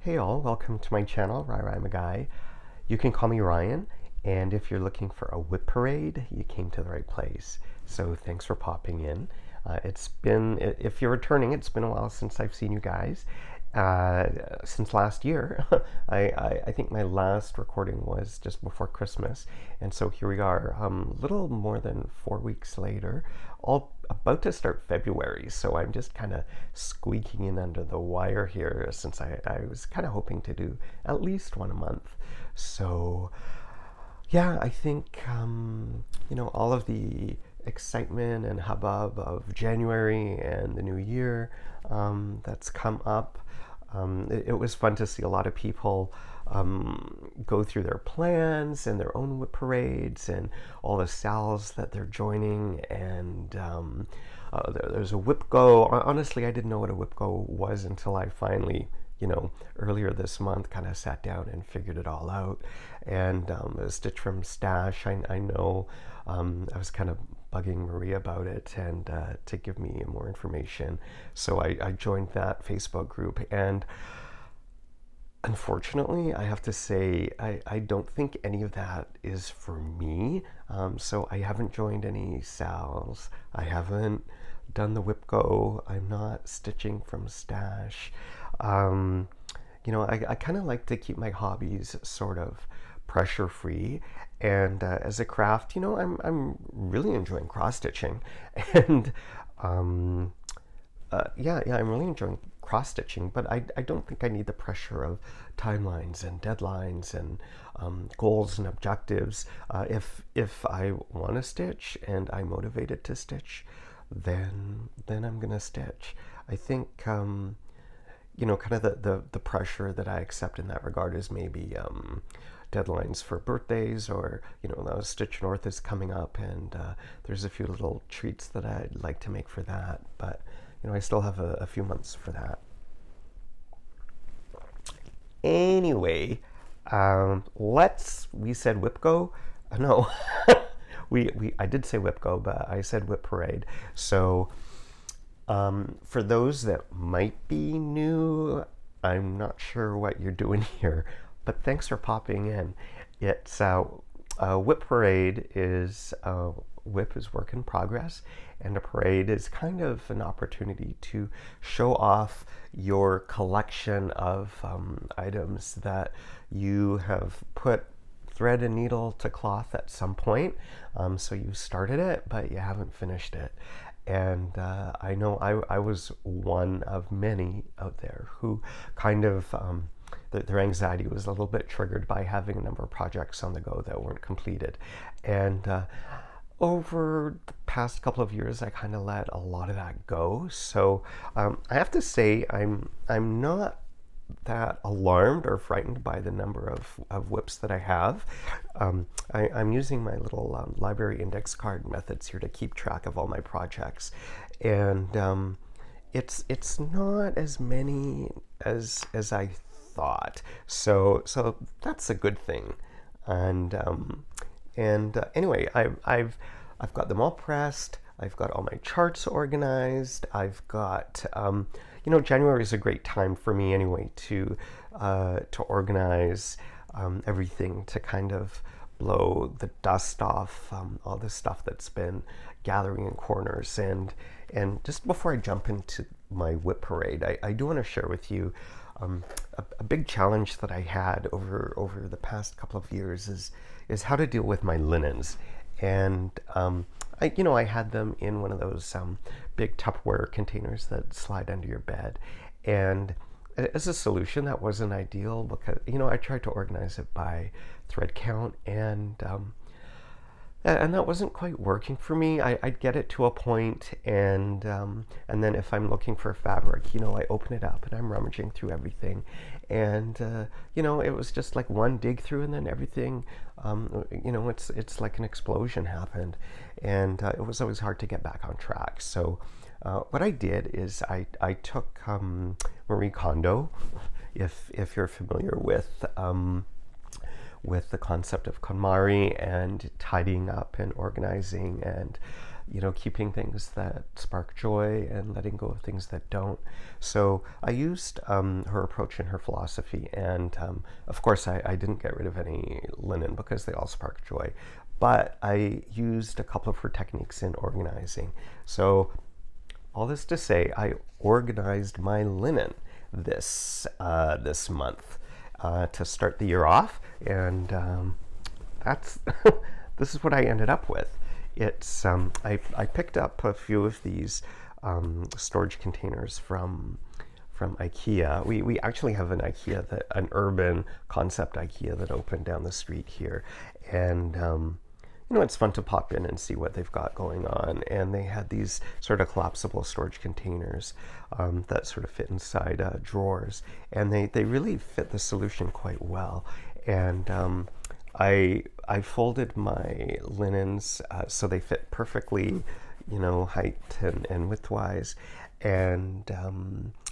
Hey all, welcome to my channel, RyRy McGUY. You can call me Ryan, and if you're looking for a WIP Parade, you came to the right place. So thanks for popping in. If you're returning, it's been a while since I've seen you guys. Since last year, I think my last recording was just before Christmas, and so here we are, a little more than 4 weeks later, all about to start February. So I'm just kind of squeaking in under the wire here, since I was kind of hoping to do at least one a month. So yeah, I think all of the excitement and hubbub of January and the new year that's come up. It was fun to see a lot of people go through their plans and their own WIP parades and all the sales that they're joining. And there's a WIP Go. Honestly, I didn't know what a WIP Go was until I finally, earlier this month, kind of sat down and figured it all out. And a Stitch from Stash, I know I was kind of bugging Maria about it and to give me more information. So I joined that Facebook group, and unfortunately, I have to say, I don't think any of that is for me. So I haven't joined any sales. I haven't done the WIP Go. I'm not stitching from Stash. I kind of like to keep my hobbies sort of pressure free, and as a craft, I'm really enjoying cross stitching, and I'm really enjoying cross stitching, but I don't think I need the pressure of timelines and deadlines and goals and objectives. If I want to stitch and I'm motivated to stitch, then I'm gonna stitch. I think kind of the pressure that I accept in that regard is maybe deadlines for birthdays, or now Stitch North is coming up, and there's a few little treats that I'd like to make for that, but I still have a few months for that. Anyway, we said WIP Go. No, I did say WIP Go, but I said WIP Parade. So for those that might be new, I'm not sure what you're doing here, but thanks for popping in. It's WIP Parade is WIP is work in progress, and a parade is kind of an opportunity to show off your collection of items that you have put thread and needle to cloth at some point. So you started it, but you haven't finished it. And I know I was one of many out there who kind of their anxiety was a little bit triggered by having a number of projects on the go that weren't completed. And over the past couple of years, I kind of let a lot of that go. So I have to say, I'm not that alarmed or frightened by the number of WIPs that I have. I'm using my little library index card methods here to keep track of all my projects, and it's not as many as I thought. So that's a good thing. And anyway, I've got them all pressed. I've got all my charts organized. I've got January is a great time for me anyway to organize everything, to kind of blow the dust off all the stuff that's been gathering in corners. And just before I jump into my WIP Parade, I do want to share with you a big challenge that I had over the past couple of years is how to deal with my linens. And I had them in one of those big Tupperware containers that slide under your bed. And as a solution, that wasn't ideal because, I tried to organize it by thread count, and that wasn't quite working for me. I'd get it to a point, and then if I'm looking for fabric, I open it up and I'm rummaging through everything, and it was just like one dig through, and then everything, it's like an explosion happened, and it was always hard to get back on track. So what I did is I took Marie Kondo, if you're familiar with the concept of KonMari and tidying up and organizing and you know, keeping things that spark joy and letting go of things that don't. So I used her approach and her philosophy, and of course I didn't get rid of any linen because they all spark joy, but I used a couple of her techniques in organizing. So all this to say, I organized my linen this month to start the year off, and that's this is what I ended up with. It's I picked up a few of these storage containers from IKEA. We actually have an IKEA, an urban concept IKEA that opened down the street here, and you know, it's fun to pop in and see what they've got going on. And they had these sort of collapsible storage containers that sort of fit inside drawers, and they really fit the solution quite well. And I folded my linens so they fit perfectly, you know, height and width-wise, and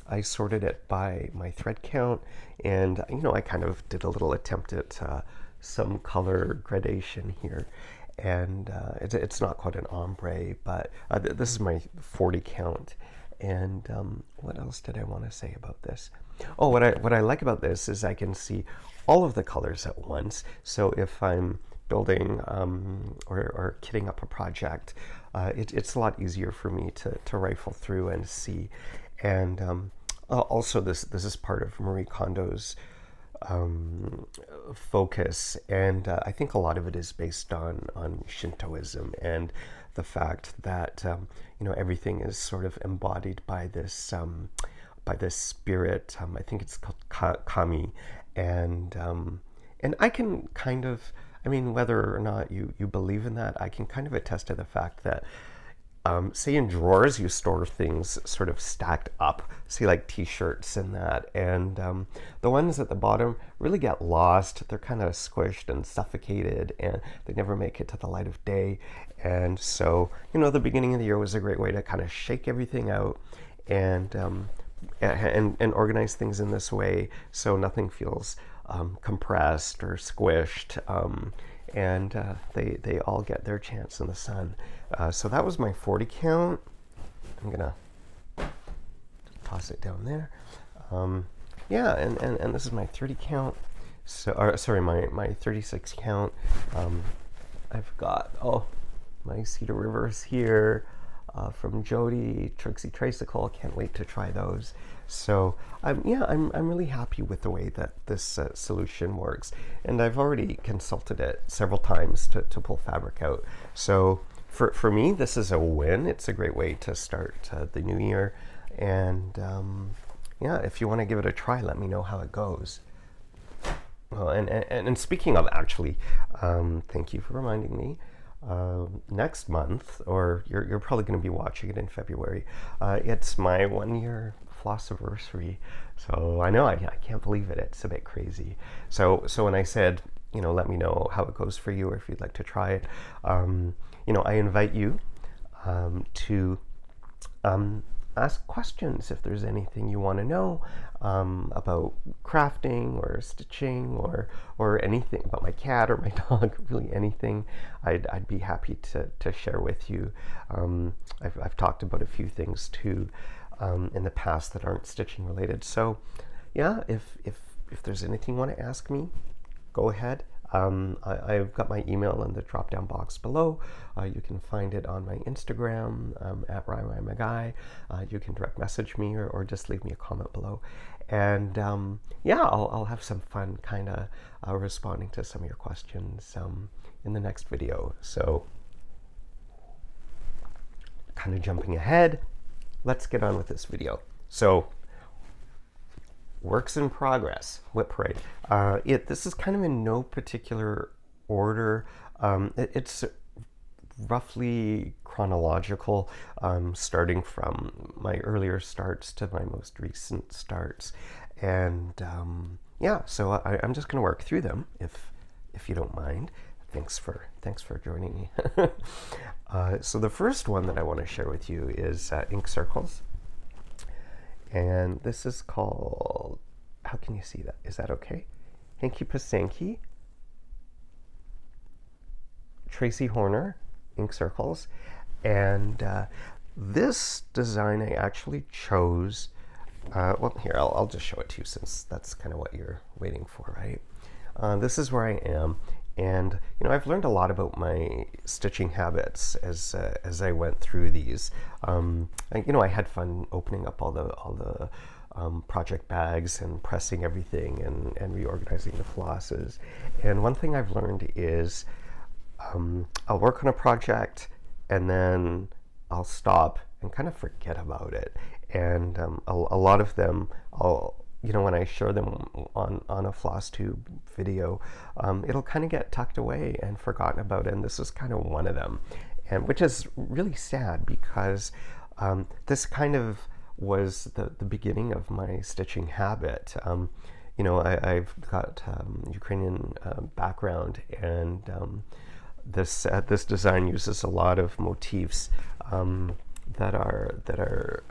I sorted it by my thread count, and you know, I kind of did a little attempt at some color gradation here, and it's not quite an ombre, but this is my 40 count. And what else did I want to say about this? Oh, what I like about this is I can see all of the colors at once. So if I'm building or kitting up a project, it's a lot easier for me to rifle through and see. And also this is part of Marie Kondo's focus, and I think a lot of it is based on Shintoism and the fact that you know, everything is sort of embodied by this spirit. I think it's called Kami, and I can kind of, I mean, whether or not you believe in that, I can kind of attest to the fact that say in drawers you store things sort of stacked up, say like t-shirts and that, and the ones at the bottom really get lost. They're kind of squished and suffocated, and they never make it to the light of day. And so, you know, the beginning of the year was a great way to kind of shake everything out and organize things in this way so nothing feels compressed or squished, and they all get their chance in the sun. So that was my 40 count. I'm gonna toss it down there. Yeah, and this is my 30 count. So, sorry, my 36 count. I've got, oh, my Cedar Rivers here from Jody, Trixie Tricycle. Can't wait to try those. So yeah, I'm really happy with the way that this solution works, and I've already consulted it several times to pull fabric out. So for me, this is a win. It's a great way to start the new year, and yeah, if you want to give it a try, let me know how it goes. Well, and speaking of, actually, thank you for reminding me. Next month, or you're probably going to be watching it in February, it's my 1-year Flossiversary. So I know I can't believe it. It's a bit crazy. So when I said, you know, let me know how it goes for you, or if you'd like to try it, you know, I invite you to ask questions if there's anything you want to know about crafting or stitching or anything about my cat or my dog, really anything. I'd be happy to share with you. I've talked about a few things too in the past that aren't stitching related. So yeah, if there's anything you want to ask me, go ahead. I've got my email in the drop-down box below. You can find it on my Instagram at RyRy McGUY. You can direct message me or just leave me a comment below. And yeah, I'll have some fun kind of responding to some of your questions in the next video. So kind of jumping ahead, let's get on with this video. So works in progress, WIP Parade. This is kind of in no particular order. It's roughly chronological, starting from my earlier starts to my most recent starts. And yeah, so I'm just going to work through them if you don't mind. Thanks for joining me. So the first one that I want to share with you is ink circles. And this is called, how can you see that? Is that okay? Hanky Pysanky, Tracy Horner, ink circles. And this design I actually chose, well, here, I'll just show it to you since that's kind of what you're waiting for, right? This is where I am. And, you know, I've learned a lot about my stitching habits as I went through these. You know, I had fun opening up all the project bags and pressing everything and reorganizing the flosses. And one thing I've learned is I'll work on a project and then I'll stop and kind of forget about it. And a lot of them, you know, when I share them on a Flosstube video, it'll kind of get tucked away and forgotten about, and this is kind of one of them, and which is really sad because this kind of was the beginning of my stitching habit. You know, I've got Ukrainian background, and this design uses a lot of motifs that are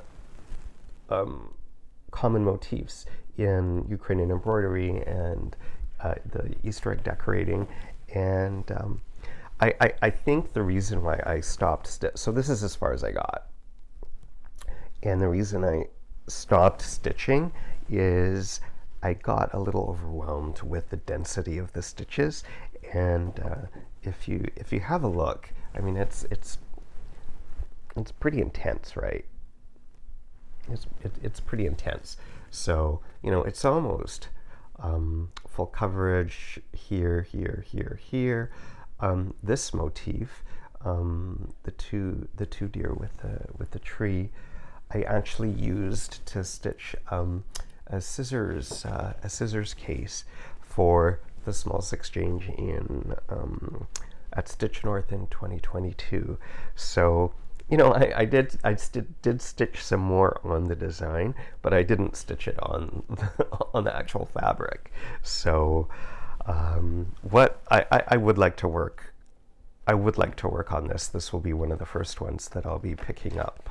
common motifs in Ukrainian embroidery and the Easter egg decorating. And I think the reason why I stopped, so this is as far as I got. And the reason I stopped stitching is I got a little overwhelmed with the density of the stitches. And if you have a look, I mean, it's pretty intense, right? It's pretty intense. So, you know, it's almost full coverage here, here, here, here. This motif, the two deer with the tree, I actually used to stitch a scissors case for the Smalls Exchange in at Stitch North in 2022. So, you know, I did stitch some more on the design, but I didn't stitch it on on the actual fabric. So what I would like to work, on this. This will be one of the first ones that I'll be picking up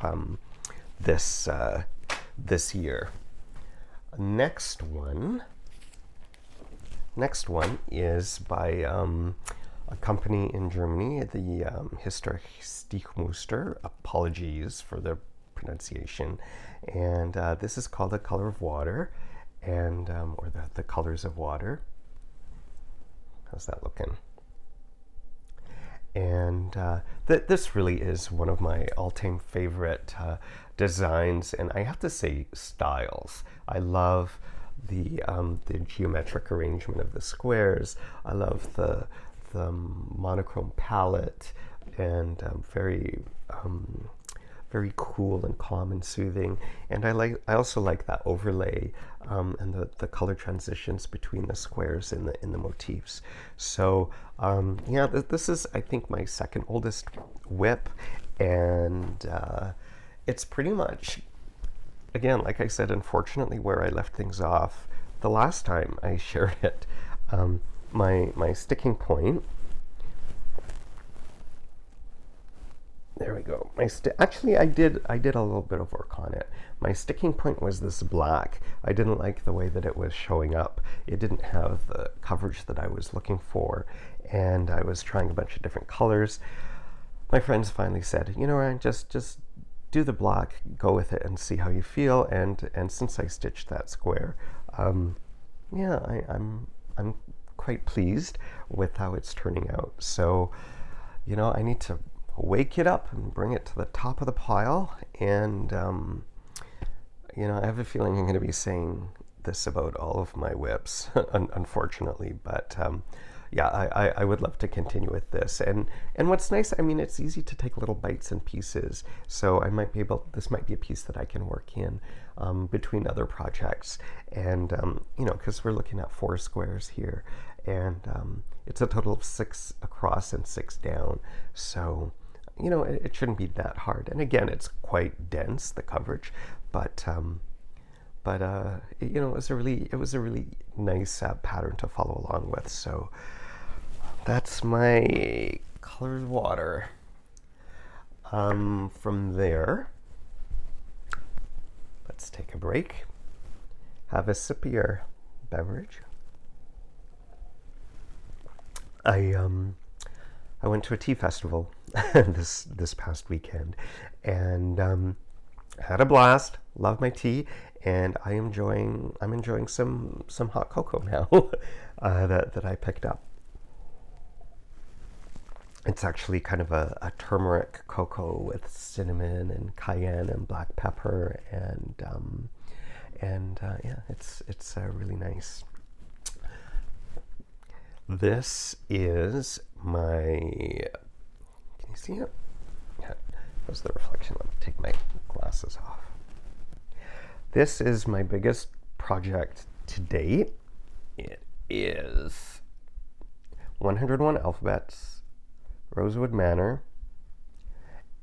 this year. Next one is by a company in Germany, the Historische Stickmuster. Apologies for the pronunciation. And this is called The Color of Water, and or the Colors of Water. How's that looking? And this really is one of my all-time favorite designs, and I have to say styles. I love the geometric arrangement of the squares. I love the monochrome palette, and very cool and calm and soothing. And I also like that overlay and the color transitions between the squares in the motifs. So yeah, this is, I think, my second oldest WIP, and it's pretty much, again, like I said, unfortunately, where I left things off the last time I shared it. My sticking point. There we go. Actually, I did a little bit of work on it. My sticking point was this black. I didn't like the way that it was showing up. It didn't have the coverage that I was looking for, and I was trying a bunch of different colors. My friends finally said, you know, Ryan, just do the black, go with it, and see how you feel. And since I stitched that square, yeah, I'm quite pleased with how it's turning out. So, you know, I need to wake it up and bring it to the top of the pile. And you know, I have a feeling I'm going to be saying this about all of my WIPs, unfortunately, but yeah, I would love to continue with this. And what's nice, I mean, it's easy to take little bites and pieces, so I might be able, this might be a piece that I can work in between other projects. And you know, because we're looking at 4 squares here, and it's a total of 6 across and 6 down, so you know, it shouldn't be that hard. And again, it's quite dense, the coverage, but you know, it was a really nice pattern to follow along with. So that's my Colored Water. From there, let's take a break, have a sip of your beverage. I went to a tea festival this past weekend, and had a blast. Love my tea, and I'm enjoying some hot cocoa now that I picked up. It's actually kind of a turmeric cocoa with cinnamon and cayenne and black pepper, and yeah, it's really nice. This is my. Can you see it? Yeah, how's the reflection? Let me take my glasses off. This is my biggest project to date. It is 101 alphabets, Rosewood Manor,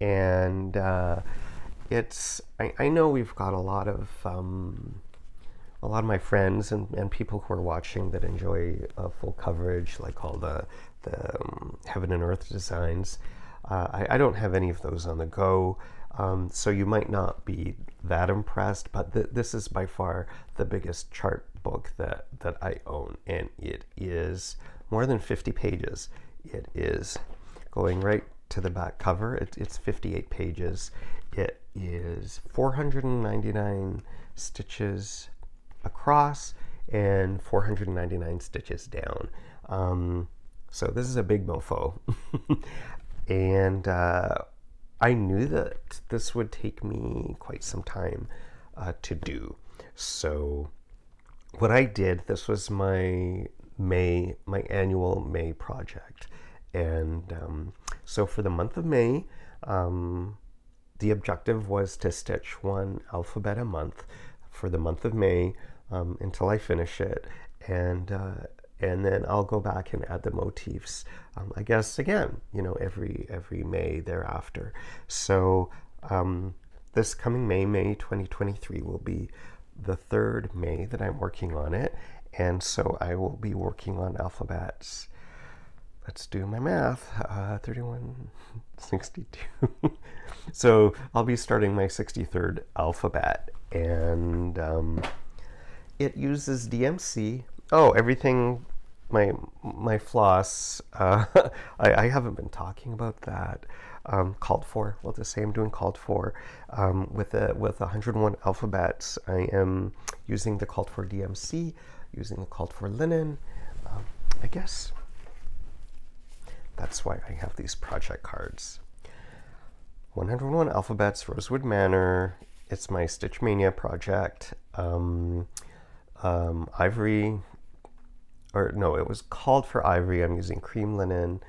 and it's. I know we've got a lot of my friends and people who are watching that enjoy full coverage, like all the Heaven and Earth designs. I don't have any of those on the go, so you might not be that impressed, but this is by far the biggest chart book that I own, and it is more than 50 pages. It is going right to the back cover. It's 58 pages. It is 499 stitches across and 499 stitches down. So this is a big mofo. And I knew that this would take me quite some time to do. So what I did, this was my annual May project. And so for the month of May, the objective was to stitch one alphabet a month for the month of May until I finish it, and then I'll go back and add the motifs. I guess again, every May thereafter. So this coming May 2023 will be the third May that I'm working on it, and so I will be working on alphabets. Let's do my math. 31, 62. So I'll be starting my 63rd alphabet, and it uses DMC. Oh, everything, my floss. I haven't been talking about that. Called for. Well, to say I'm doing called for. With 101 alphabets, I am using the called for DMC, using the called for linen. I guess that's why I have these project cards. 101 alphabets, Rosewood Manor. It's my Stitch Mania project. Ivory, or no, it was called for ivory. I'm using cream linen.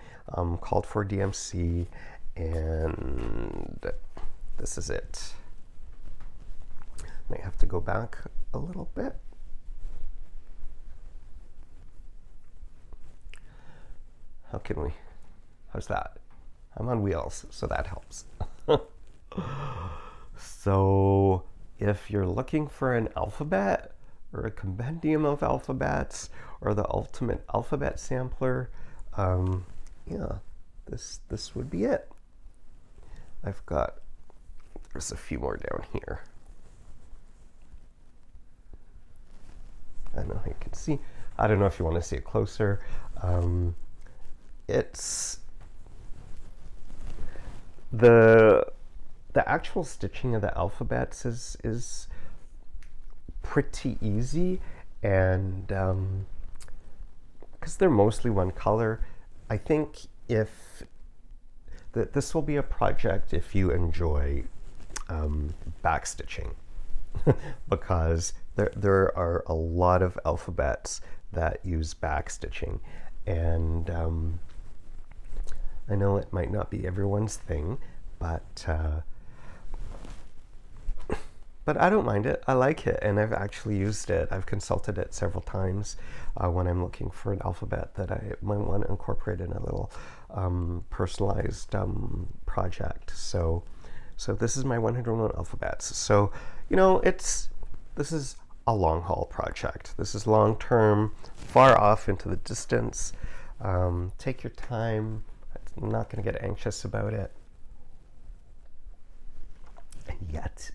Called for DMC, and this is it. Might have to go back a little bit. How can we? How's that? I'm on wheels, so that helps. So if you're looking for an alphabet or a compendium of alphabets or the ultimate alphabet sampler, yeah, this would be it. There's a few more down here. I don't know how you can see. I don't know if you want to see it closer. It's the actual stitching of the alphabets is pretty easy, and because they're mostly one color, I think this will be a project if you enjoy backstitching, because there are a lot of alphabets that use backstitching, and I know it might not be everyone's thing, but I don't mind it. I like it, and I've actually used it. I've consulted it several times when I'm looking for an alphabet that I might want to incorporate in a little personalized project. So this is my 101 alphabets. So this is a long haul project. This is long term, far off into the distance. Take your time. I'm not going to get anxious about it yet.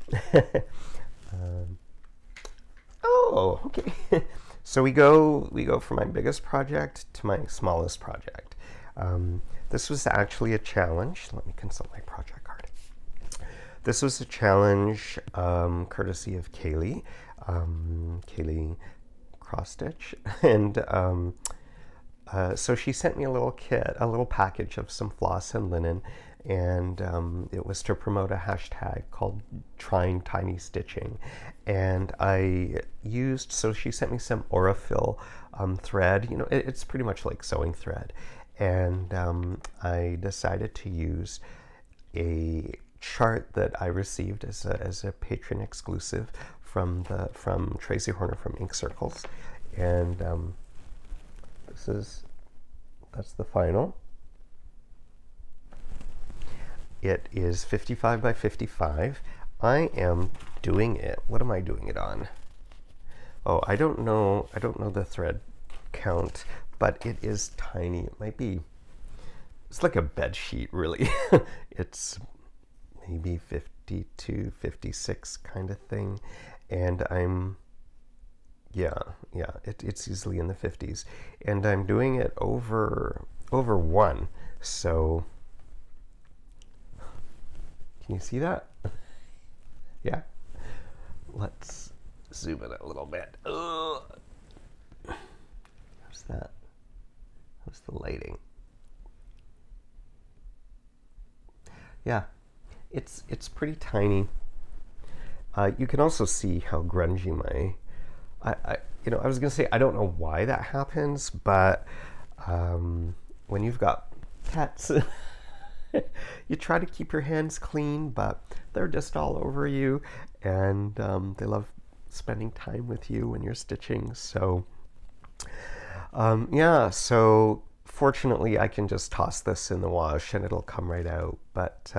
Oh, okay. So we go from my biggest project to my smallest project. this was actually a challenge. Let me consult my project card. This was a challenge courtesy of Kaylee, Kaylee Cross Stitch, and so she sent me a little kit, a little package of some floss and linen, and it was to promote a hashtag called Trying Tiny Stitching. And I used, so she sent me some Aurifil thread. You know, it's pretty much like sewing thread. And I decided to use a chart that I received as a patron exclusive from Tracy Horner from Ink Circles. And that's the final. It is 55 by 55. I am doing it. What am I doing it on? Oh, I don't know the thread count, but it is tiny. It might be, it's like a bed sheet, really. It's maybe 52, 56 kind of thing. And I'm, it's easily in the 50s. And I'm doing it over one. So, can you see that? Yeah. Let's zoom in a little bit. How's that? How's the lighting? Yeah, it's pretty tiny. You can also see how grungy my, I was gonna say I don't know why that happens, but when you've got pets, you try to keep your hands clean, but they're just all over you, and they love spending time with you when you're stitching. So yeah, so fortunately I can just toss this in the wash and it'll come right out. But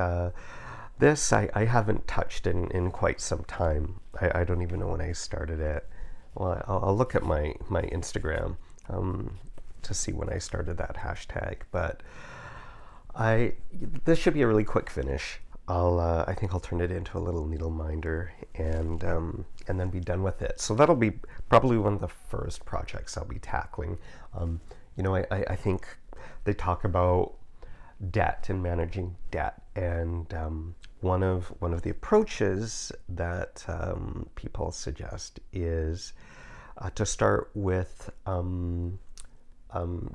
this I haven't touched in quite some time. I don't even know when I started it. Well, I'll look at my Instagram to see when I started that hashtag. But this should be a really quick finish. I think I'll turn it into a little needle minder and then be done with it. So that'll be probably one of the first projects I'll be tackling. You know, I think they talk about debt and managing debt, and one of the approaches that people suggest is to start with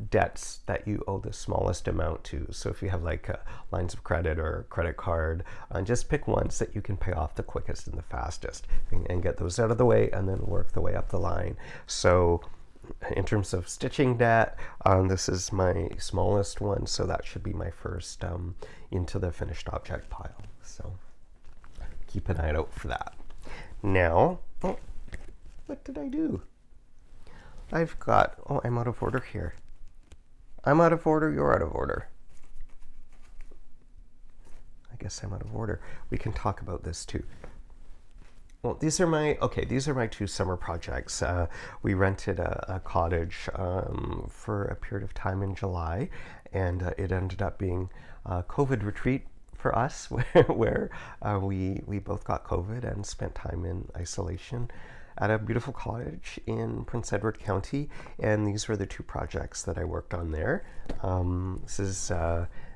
debts that you owe the smallest amount to. So if you have like lines of credit or credit card, just pick ones that you can pay off the quickest and the fastest, and get those out of the way, and then work the way up the line. So in terms of stitching debt, this is my smallest one, so that should be my first into the finished object pile. So keep an eye out for that. Now, oh, what did I do? I've got, oh, I'm out of order here. I'm out of order, you're out of order. I guess I'm out of order. We can talk about this too. Well, these are my two summer projects. We rented a cottage for a period of time in July, and it ended up being a COVID retreat for us, where we both got COVID and spent time in isolation at a beautiful cottage in Prince Edward County. And these were the two projects that I worked on there. This is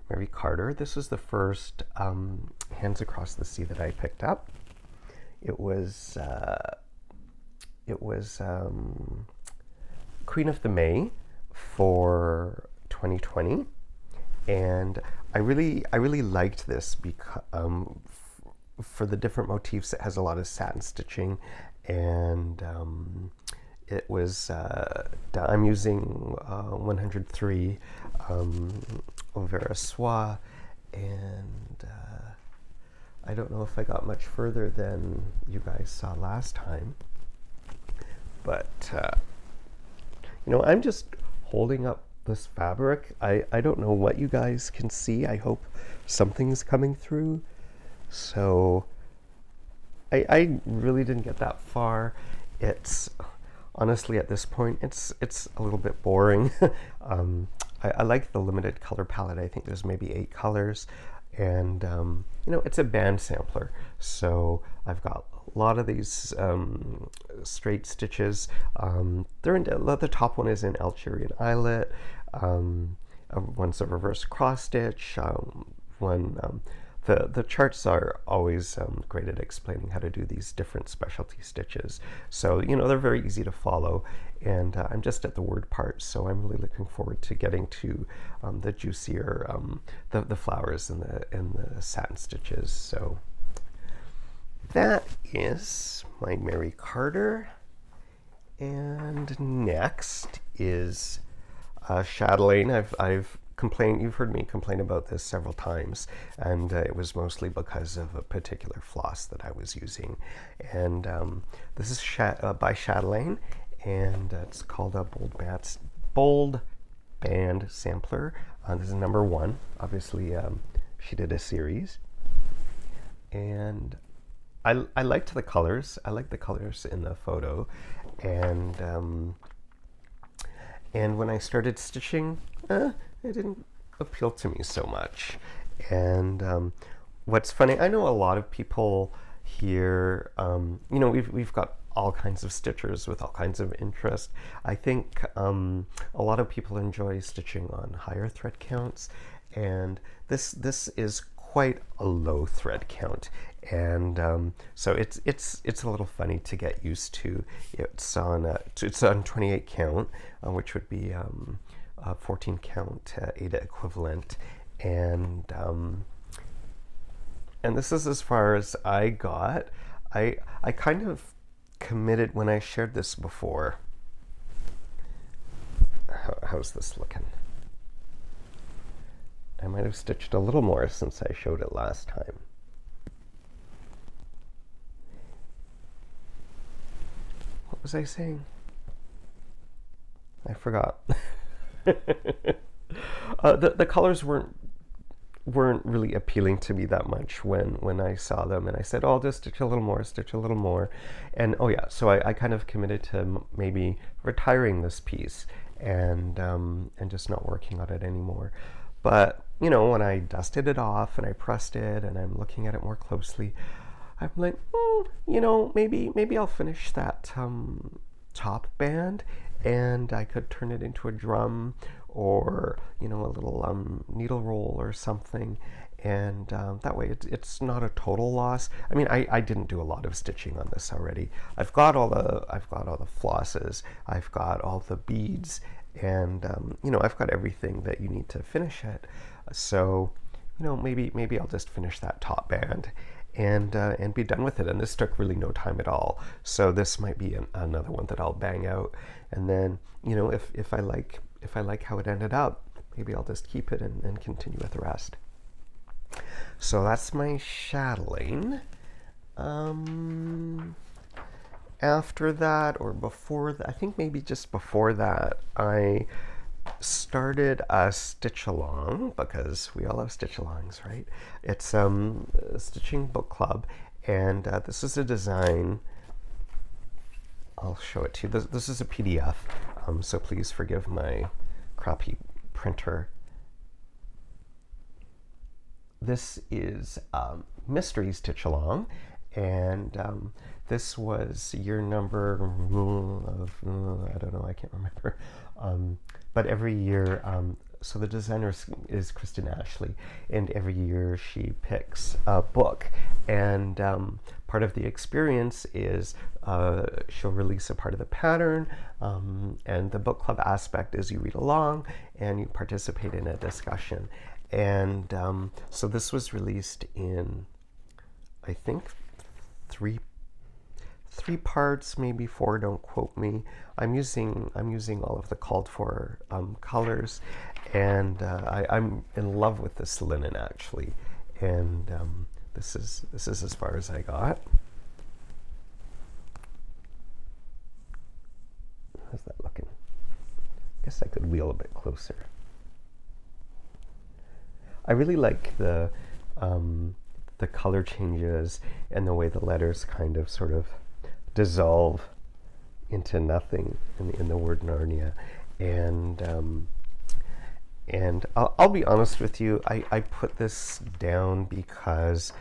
Mary Carter. This was the first Hands Across the Sea that I picked up. It was Queen of the May for 2020, and I really liked this because for the different motifs. It has a lot of satin stitching, and it was I'm using 103 Overa Soie, and I don't know if I got much further than you guys saw last time, but you know, I'm just holding up this fabric. I don't know what you guys can see. I hope something's coming through. So I really didn't get that far. It's honestly, at this point, it's a little bit boring. I like the limited color palette. I think there's maybe 8 colors. And you know, it's a band sampler, so I've got a lot of these straight stitches. They're in, the top one is in Algerian eyelet. one's a reverse cross stitch, the charts are always great at explaining how to do these different specialty stitches. So, you know, they're very easy to follow. And I'm just at the word part, so I'm really looking forward to getting to the juicier, the flowers and the satin stitches. So that is my Mary Carter. And next is Chatelaine. I've complained, you've heard me complain about this several times, and it was mostly because of a particular floss that I was using. And this is by Chatelaine, and it's called a Bold Band Sampler. This is number 1. Obviously, she did a series. And I liked the colors. I liked the colors in the photo. And when I started stitching, it didn't appeal to me so much. And what's funny, I know a lot of people here, you know, we've got all kinds of stitchers with all kinds of interest. I think a lot of people enjoy stitching on higher thread counts, and this is quite a low thread count, and so it's a little funny to get used to. It's on 28 count, which would be 14 count Ada equivalent, and this is as far as I got. I kind of committed when I shared this before. How's this looking? I might have stitched a little more since I showed it last time. What was I saying? I forgot. The colors weren't really appealing to me that much when I saw them, and I said, oh, I'll just stitch a little more, and oh yeah, so I kind of committed to maybe retiring this piece and just not working on it anymore. But you know, when I dusted it off and I pressed it and I'm looking at it more closely, I'm like, you know, maybe I'll finish that top band, and I could turn it into a drum, or you know, a little needle roll or something, and that way it's not a total loss. I mean, I didn't do a lot of stitching on this already. I've got all the flosses, I've got all the beads, and you know, I've got everything that you need to finish it. So you know, maybe I'll just finish that top band and be done with it. And this took really no time at all, so this might be another one that I'll bang out. And then, you know, if I like how it ended up, maybe I'll just keep it and continue with the rest. So that's my chatelaine. After that, or before that, I think maybe just before that, I started a stitch along, because we all have stitch alongs, right? It's a stitching book club, and this is a design. I'll show it to you. This is a PDF, so please forgive my crappy printer. This is Mystery Stitch Along, and this was year number of, I don't know, I can't remember. But every year, so the designer is Kristen Ashley, and every year she picks a book, and part of the experience is she'll release a part of the pattern, and the book club aspect is you read along and you participate in a discussion. And so this was released in, I think, three parts, maybe 4, don't quote me. I'm using all of the called for colors, and I'm in love with this linen, actually. And this is as far as I got. How's that looking? I guess I could wheel a bit closer. I really like the color changes and the way the letters kind of sort of dissolve into nothing in the word Narnia. And I'll be honest with you, I put this down because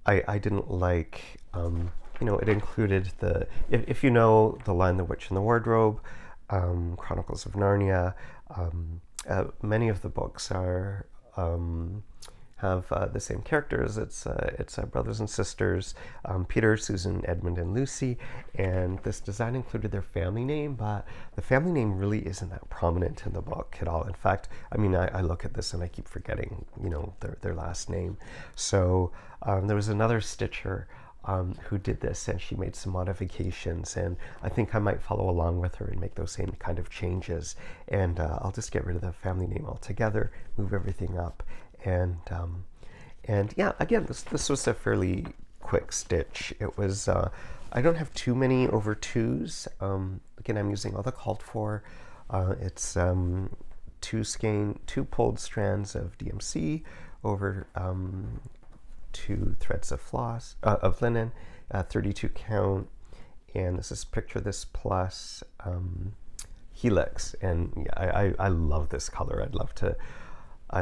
I didn't like, you know, it included the, if you know The Lion, the Witch, and the Wardrobe, Chronicles of Narnia, many of the books are have the same characters. It's brothers and sisters, Peter, Susan, Edmund, and Lucy. And this design included their family name, but the family name really isn't that prominent in the book at all. In fact, I mean, I look at this and I keep forgetting, you know, their last name. So there was another stitcher who did this, and she made some modifications, and I think I might follow along with her and make those same kind of changes. And I'll just get rid of the family name altogether, move everything up. And yeah, again, this was a fairly quick stitch. It was, I don't have too many over twos. Again, I'm using all the called for. It's two pulled strands of DMC over 2 threads of floss, of linen, 32 count, and this is Picture This Plus Helix. And yeah, I love this color. I'd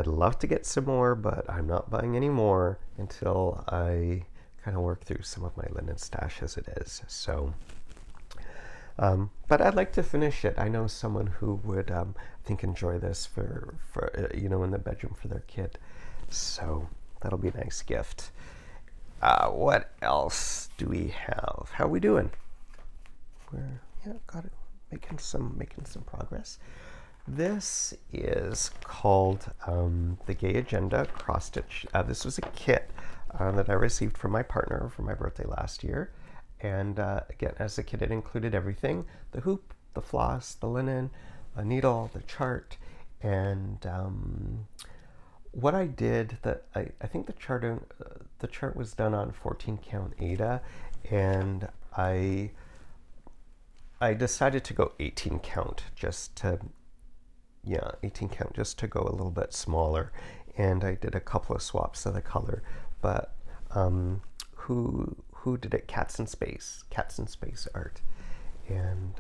love to get some more, but I'm not buying any more until I kind of work through some of my linen stash as it is. So, but I'd like to finish it. I know someone who would, I think, enjoy this for you know, in the bedroom for their kid. So that'll be a nice gift. What else do we have? How are we doing? Got it. Making some progress. This is called the Gay Agenda Cross Stitch. This was a kit that I received from my partner for my birthday last year. And again, as a kit, it included everything: the hoop, the floss, the linen, a needle, the chart. And what I did, I think the chart was done on 14 count Ada, and I decided to go 18 count just to, 18 count just to go a little bit smaller. And I did a couple of swaps of the color, but who did it? Cats in Space art. And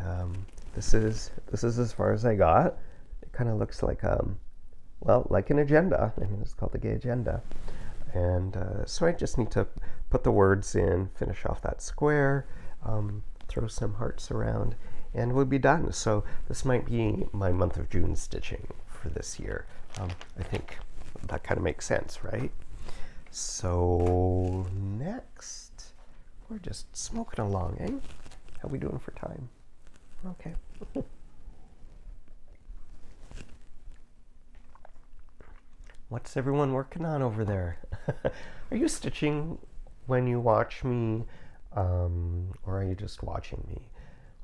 this is as far as I got. It kind of looks like well, like an agenda. I mean, it's called the Gay Agenda. And so I just need to put the words in, finish off that square, throw some hearts around, and we'll be done. So this might be my month of June stitching for this year. I think that kind of makes sense, right? So next, we're just smoking along, eh? How we doing for time? Okay. What's everyone working on over there? Are you stitching when you watch me, or are you just watching me,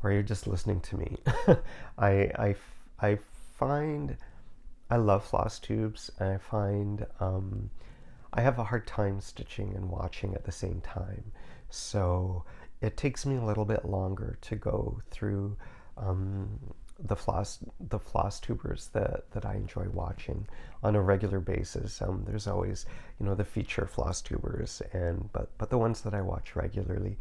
or are you just listening to me? I find I love floss tubes, and I find I have a hard time stitching and watching at the same time. So it takes me a little bit longer to go through the floss tubers that I enjoy watching on a regular basis. There's always, the feature floss tubers, but the ones that I watch regularly,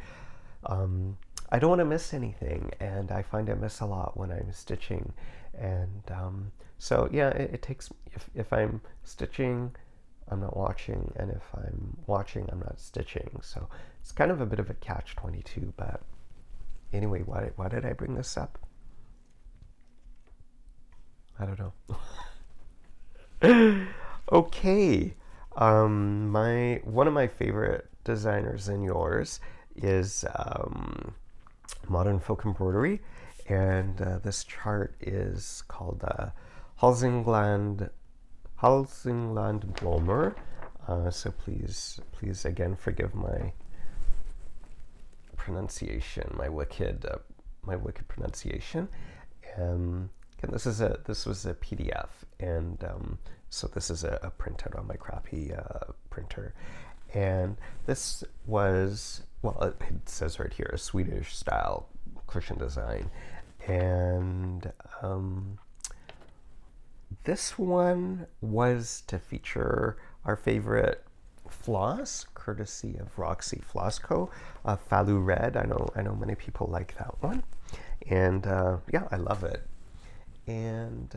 I don't want to miss anything, and I find I miss a lot when I'm stitching. And so yeah, it takes, if I'm stitching, I'm not watching, and if I'm watching, I'm not stitching. So it's kind of a bit of a catch-22. But anyway, why did I bring this up? I don't know. Okay. One of my favorite designers and yours is Modern Folk Embroidery, and this chart is called Halsingland Blommor. So please again forgive my pronunciation, my wicked pronunciation. And this was a PDF, and so this is a printout on my crappy printer. And this was, well, it says right here, a Swedish style cushion design. And this one was to feature our favorite floss, courtesy of Roxy Floss Co. Falu Red. I know many people like that one, and yeah, I love it. And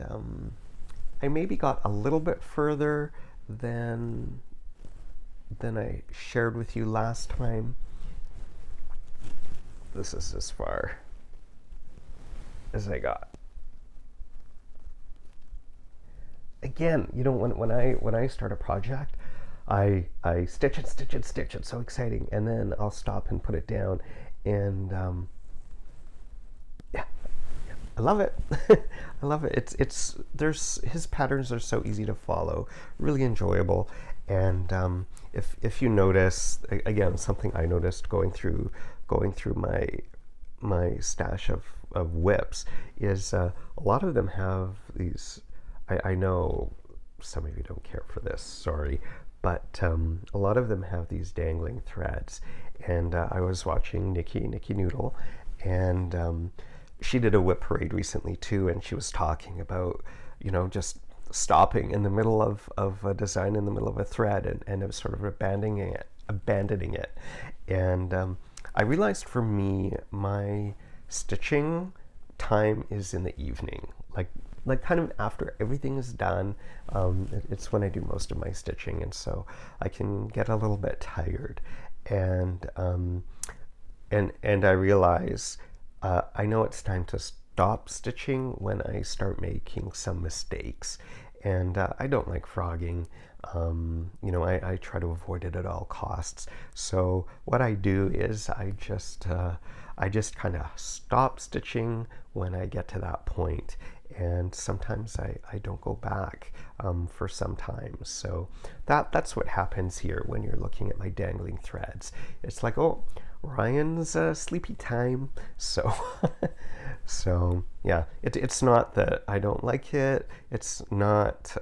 I maybe got a little bit further than I shared with you last time. This is as far as I got. again, you know, when I start a project, I stitch it, stitch it, stitch it. So exciting, and then I'll stop and put it down, and yeah, I love it. I love it. There's his patterns are so easy to follow, really enjoyable, and if you notice, again, something I noticed going through my stash of WIPs is a lot of them have these. I know some of you don't care for this, sorry, but a lot of them have these dangling threads. And I was watching Nikki Noodle, and she did a WIP Parade recently too, and she was talking about, you know, just stopping in the middle of a design, in the middle of a thread, and it was sort of abandoning it. And I realized for me, my stitching time is in the evening, like kind of after everything is done. It's when I do most of my stitching, and so I can get a little bit tired, and I realize I know it's time to stop stitching when I start making some mistakes, and I don't like frogging. You know, I try to avoid it at all costs. So what I do is I just kind of stop stitching when I get to that point, and sometimes I don't go back for some time. So that's what happens here when you're looking at my dangling threads. It's like, oh, Ryan's sleepy time. So so yeah, it's not that I don't like it. It's not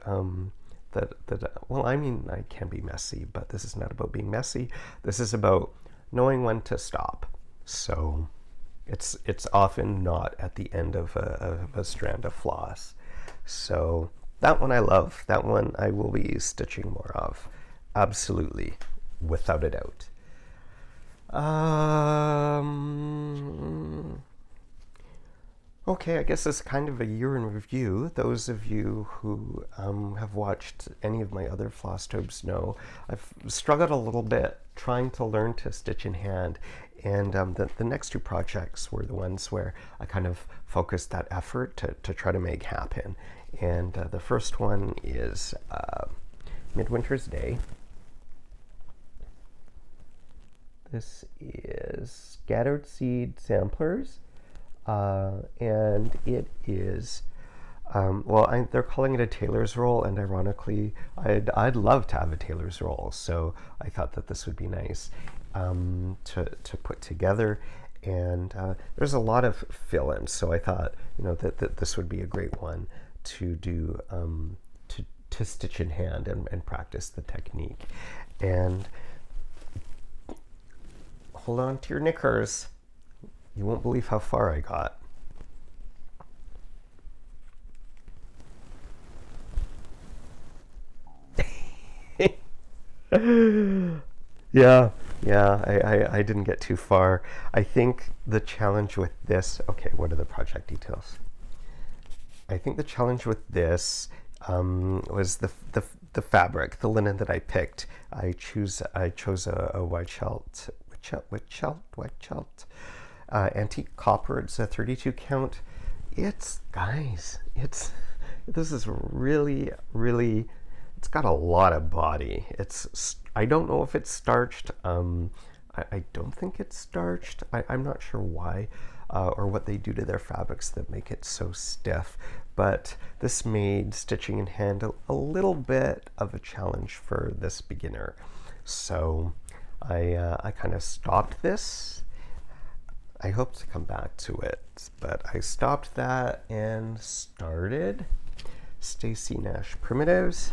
well, I mean, I can be messy, but this is not about being messy. This is about knowing when to stop. So it's often not at the end of a strand of floss. So that one I love. That one I will be stitching more of. Absolutely, without a doubt. Okay, I guess it's kind of a year in review. Those of you who have watched any of my other Flosstubes know I've struggled a little bit trying to learn to stitch in hand, and the next two projects were the ones where I kind of focused that effort to try to make happen. And the first one is Midwinter's Day. This is Scattered Seed Samplers. And it is, well, they're calling it a tailor's roll, and ironically, I'd love to have a tailor's roll, so I thought that this would be nice to put together. And there's a lot of fill-in, so I thought, you know, that this would be a great one to do, to stitch in hand and practice the technique. And hold on to your knickers. You won't believe how far I got. Yeah, I didn't get too far. I think the challenge with this, okay, what are the project details? I think the challenge with this was the fabric, the linen that I picked. I chose a white chelt, antique copper. It's a 32 count. Guys, this is really, it's got a lot of body. I don't know if it's starched. I don't think it's starched. I'm not sure why or what they do to their fabrics that make it so stiff, but this made stitching in hand a little bit of a challenge for this beginner. So I kind of stopped this. I hope to come back to it, but I stopped that and started Stacy Nash Primitives,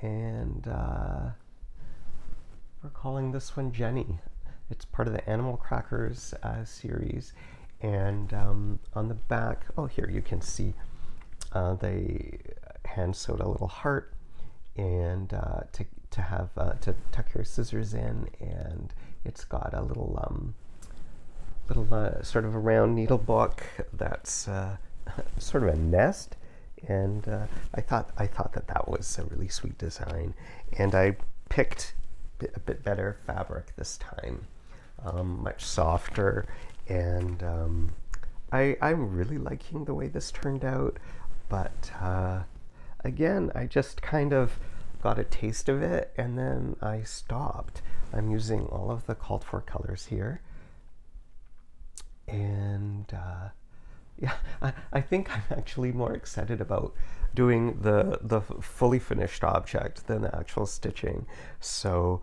and we're calling this one Jenny. It's part of the Animal Crackers series, and on the back, oh, here you can see they hand sewed a little heart, and to tuck your scissors in, and it's got a little sort of a round needle book that's sort of a nest, and I thought that was a really sweet design, and I picked a bit better fabric this time, much softer, and I'm really liking the way this turned out. But again, I just kind of got a taste of it and then I stopped. I'm using all of the called for colors here. And yeah, I think I'm actually more excited about doing the fully finished object than the actual stitching. So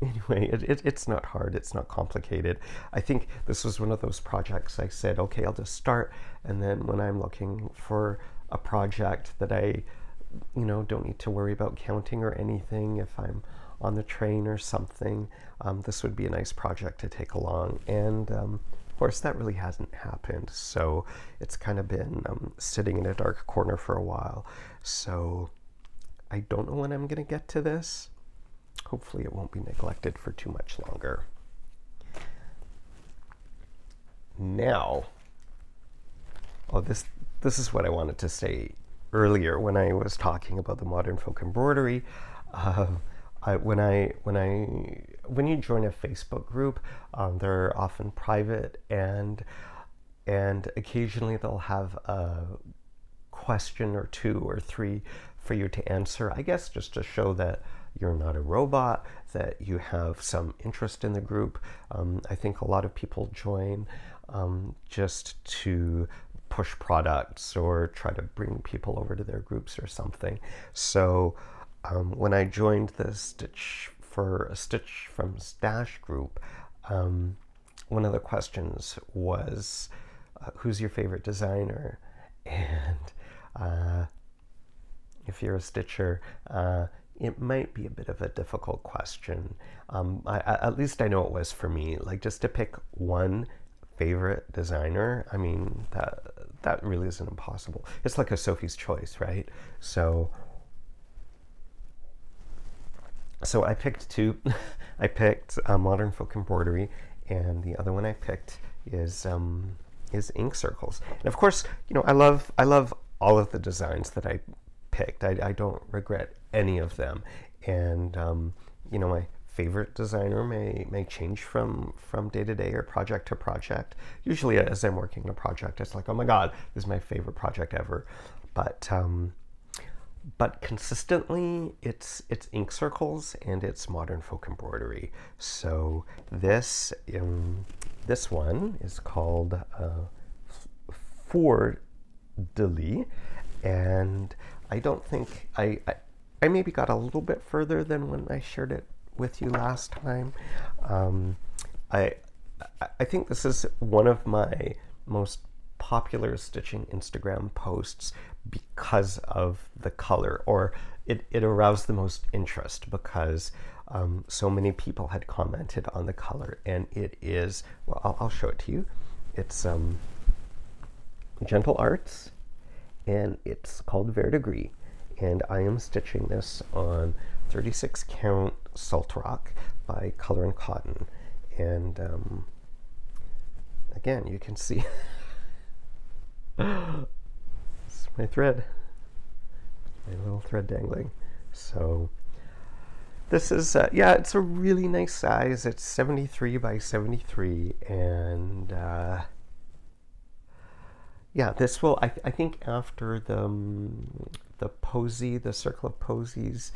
anyway, it's not hard, it's not complicated. I think this was one of those projects I said, okay, I'll just start, and then when I'm looking for a project that I, you know, don't need to worry about counting or anything, if I'm on the train or something, this would be a nice project to take along. And of course, that really hasn't happened, so it's kind of been sitting in a dark corner for a while. So I don't know when I'm going to get to this. Hopefully it won't be neglected for too much longer. Now, oh, this is what I wanted to say earlier when I was talking about the modern folk embroidery. When you join a Facebook group, they're often private, and occasionally they'll have a question or two or three for you to answer, I guess just to show that you're not a robot, that you have some interest in the group. I think a lot of people join just to push products or try to bring people over to their groups or something. So when I joined the Stitch from Stash group, one of the questions was, who's your favorite designer? And if you're a stitcher, it might be a bit of a difficult question. At least I know it was for me. Like, just to pick one favorite designer, I mean, that really isn't impossible. It's like a Sophie's Choice, right? So I picked two. I picked Modern Folk Embroidery, and the other one I picked is Ink Circles. And of course, you know, I love all of the designs that I picked. I don't regret any of them. And you know, my favorite designer may change from day to day or project to project. Usually, as I'm working on a project, it's like, oh my God, this is my favorite project ever. But consistently, it's Ink Circles and it's Modern Folk Embroidery. So this one is called Fleur de Lis, and I don't think I maybe got a little bit further than when I shared it with you last time. I think this is one of my most popular stitching Instagram posts because of the color, or it aroused the most interest because so many people had commented on the color, and it is, well, I'll show it to you. It's Gentle Arts, and it's called Verdigris, and I am stitching this on 36 count Salt Rock by Color and Cotton. And again, you can see it's my thread, my little thread dangling. So this is yeah, it's a really nice size. It's 73 by 73, and yeah, this will, I think after the Posy, the Circle of Posies,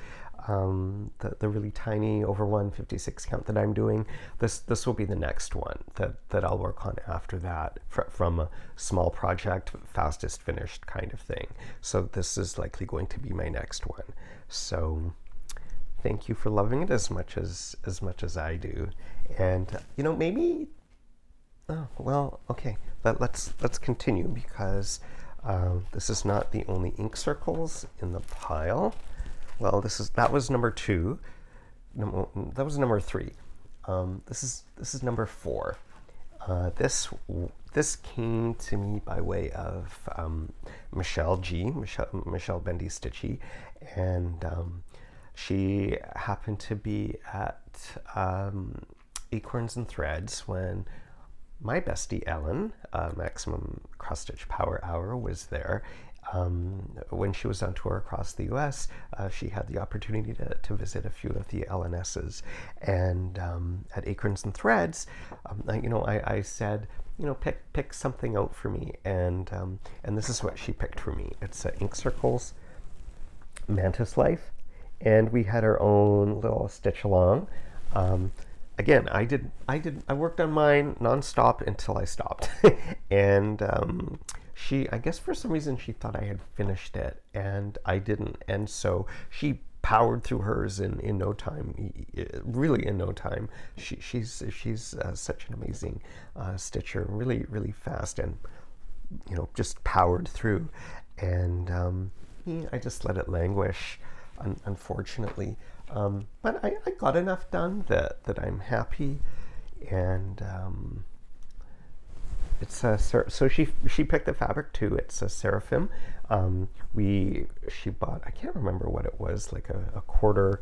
the really tiny over 156 count that I'm doing, this will be the next one that I'll work on after that, from a small project, fastest finished kind of thing. So this is likely going to be my next one. So thank you for loving it as much as I do. And you know, maybe, oh well, okay, but let's continue, because this is not the only Ink Circles in the pile. Well, that was number 2. That was number 3. This is number 4. This came to me by way of Michelle Bendy Stitchy, and she happened to be at Acorns and Threads when my bestie Ellen, Maximum Cross Stitch Power Hour, was there. When she was on tour across the US, she had the opportunity to visit a few of the LNSs. And at Acorns and Threads, you know, I said, you know, pick something out for me, and this is what she picked for me. It's Ink Circles Mantis Life, and we had our own little stitch along. Again, I worked on mine nonstop until I stopped, and I guess for some reason she thought I had finished it, and I didn't, and so she powered through hers in no time, really in no time. She's such an amazing stitcher, really fast, and you know, just powered through. And I just let it languish, unfortunately. But I got enough done that I'm happy, and it's so she picked the fabric too. It's a seraphim. She bought, I can't remember what it was, like a quarter,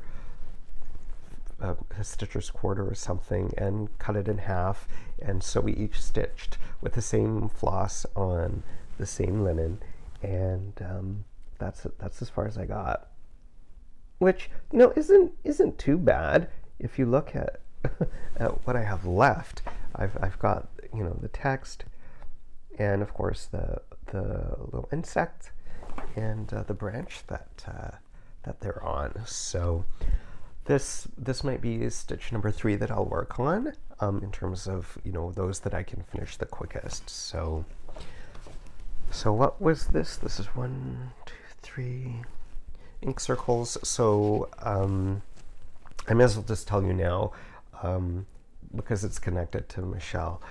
a stitcher's quarter or something, and cut it in half. And so we each stitched with the same floss on the same linen, and that's as far as I got. Which, you know, isn't too bad if you look at what I have left. I've got, you know, the text, and of course the little insect, and the branch that they're on. So this might be stitch number 3 that I'll work on, in terms of, you know, those that I can finish the quickest. So what was this? This is 1, 2, 3 ink circles. So I may as well just tell you now, because it's connected to Michelle.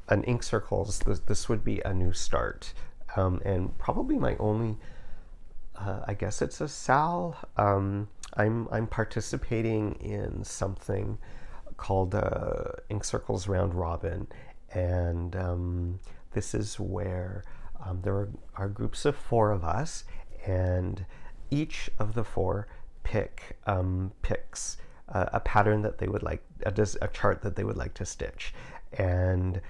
An ink circles, this would be a new start, and probably my only, I guess it's a SAL. I'm participating in something called Ink Circles Round Robin, and this is where there are groups of 4 of us, and each of the 4 picks a pattern that they would like, a chart that they would like to stitch, and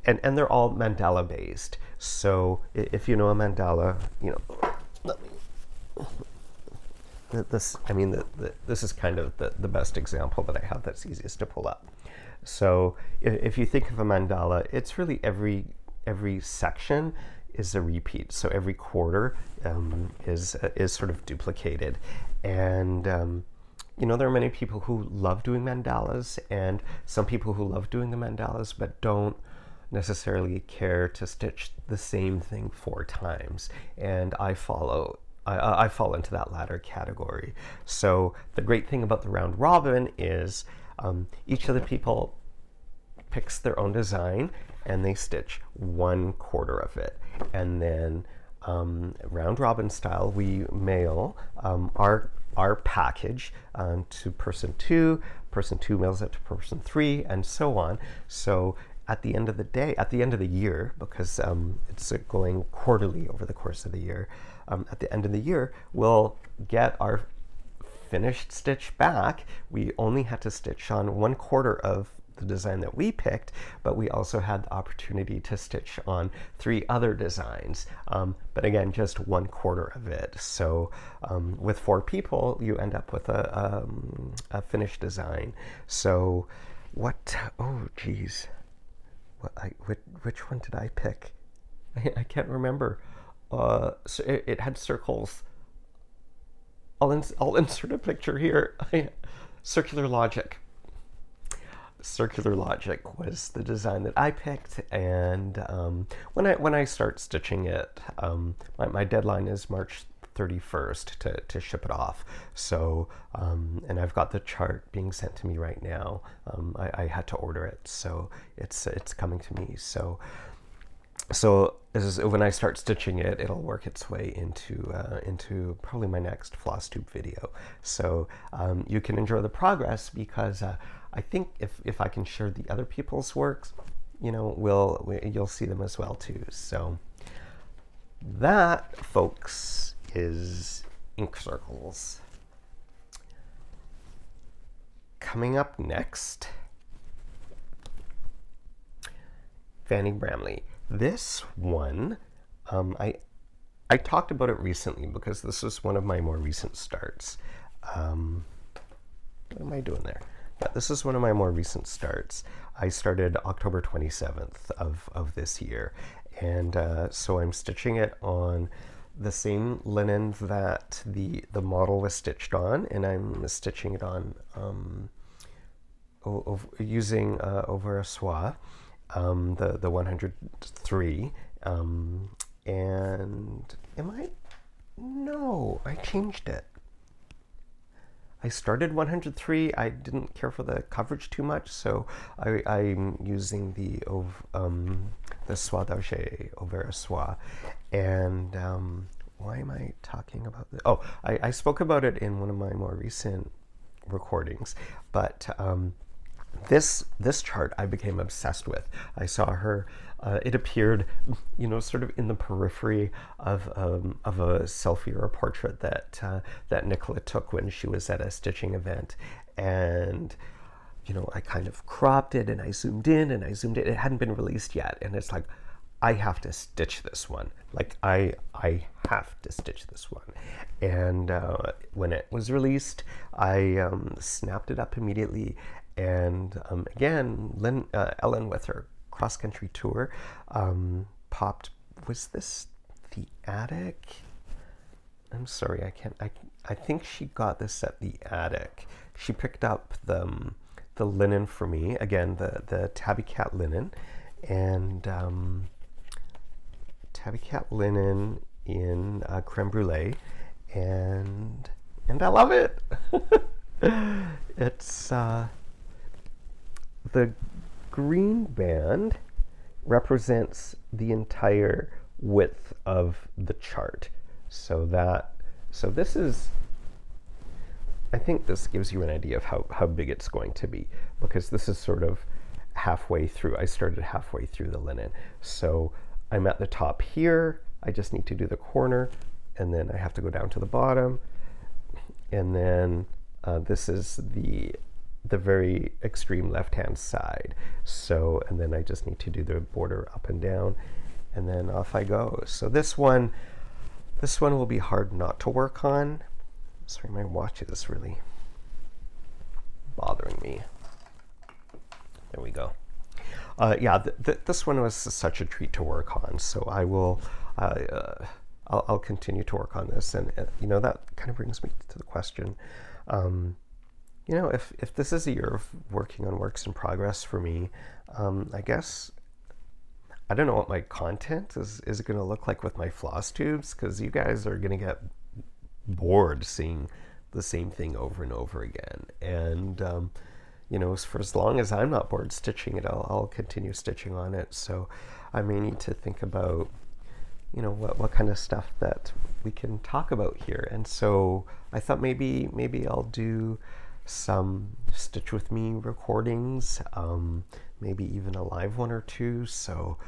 they're all mandala based. So if you know a mandala, you know, this is kind of the best example that I have that's easiest to pull up. So if you think of a mandala, it's really every section is a repeat. So every quarter is sort of duplicated, and you know, there are many people who love doing mandalas, and some people who love doing the mandalas but don't necessarily care to stitch the same thing 4 times. And I fall into that latter category. So the great thing about the round robin is each of the people picks their own design, and they stitch 1/4 of it, and then round robin style, we mail our package to person 2, person 2 mails it to person 3, and so on. So at the end of the day, at the end of the year, because it's going quarterly over the course of the year, at the end of the year, we'll get our finished stitch back. We only had to stitch on 1/4 of the design that we picked, but we also had the opportunity to stitch on 3 other designs, but again, just 1/4 of it. So with 4 people, you end up with a finished design. So oh geez, which one did I pick? I can't remember. So it had circles. I'll insert a picture here. Circular Logic. Circular Logic was the design that I picked, and when I start stitching it, my deadline is March 31st to ship it off. So and I've got the chart being sent to me right now. I had to order it, so it's coming to me. So when I start stitching it, it'll work its way into probably my next Flosstube video. So you can enjoy the progress, because I think if I can share the other people's works, you know, you'll see them as well too. So that, folks, is Ink Circles. Coming up next, Fanny Bramley. This one, I talked about it recently because this was one of my more recent starts. What am I doing there? Yeah, this is one of my more recent starts. I started October 27th of this year, and so I'm stitching it on the same linen that the model was stitched on, and I'm stitching it on using over a soie, the 103, and no, I changed it. I started 103. I didn't care for the coverage too much, so I'm using the soie d'argent over a soie. And why am I talking about this? Oh, I spoke about it in one of my more recent recordings, but this chart I became obsessed with. I saw her. It appeared, sort of in the periphery of a selfie or a portrait that Nicola took when she was at a stitching event, and I kind of cropped it and I zoomed in and I zoomed in. It hadn't been released yet, and it's like, I have to stitch this one. Like I have to stitch this one. And when it was released, I snapped it up immediately. And again, Ellen with her cross-country tour popped. Was this the attic? I'm sorry, I think she got this at the attic. She picked up the linen for me, again, the Tabby Cat linen, and Tabby Cat linen in creme brulee, and I love it. It's the green band represents the entire width of the chart. So this is, I think this gives you an idea of how big it's going to be, because this is sort of halfway through. I started halfway through the linen. So I'm at the top here. I just need to do the corner, and then I have to go down to the bottom. And then this is the very extreme left-hand side. So, and then I just need to do the border up and down, and then off I go. So this one will be hard not to work on. Sorry, my watch is really bothering me. There we go. Yeah, this one was such a treat to work on. So I'll continue to work on this, and that kind of brings me to the question. If this is a year of working on works in progress for me, I guess I don't know what my content is going to look like with my floss tubes, because you guys are going to get bored seeing the same thing over and over again. And for as long as I'm not bored stitching it, I'll continue stitching on it. So I may need to think about what kind of stuff that we can talk about here. And so I thought maybe I'll do some Stitch With Me recordings, maybe even a live one or two. So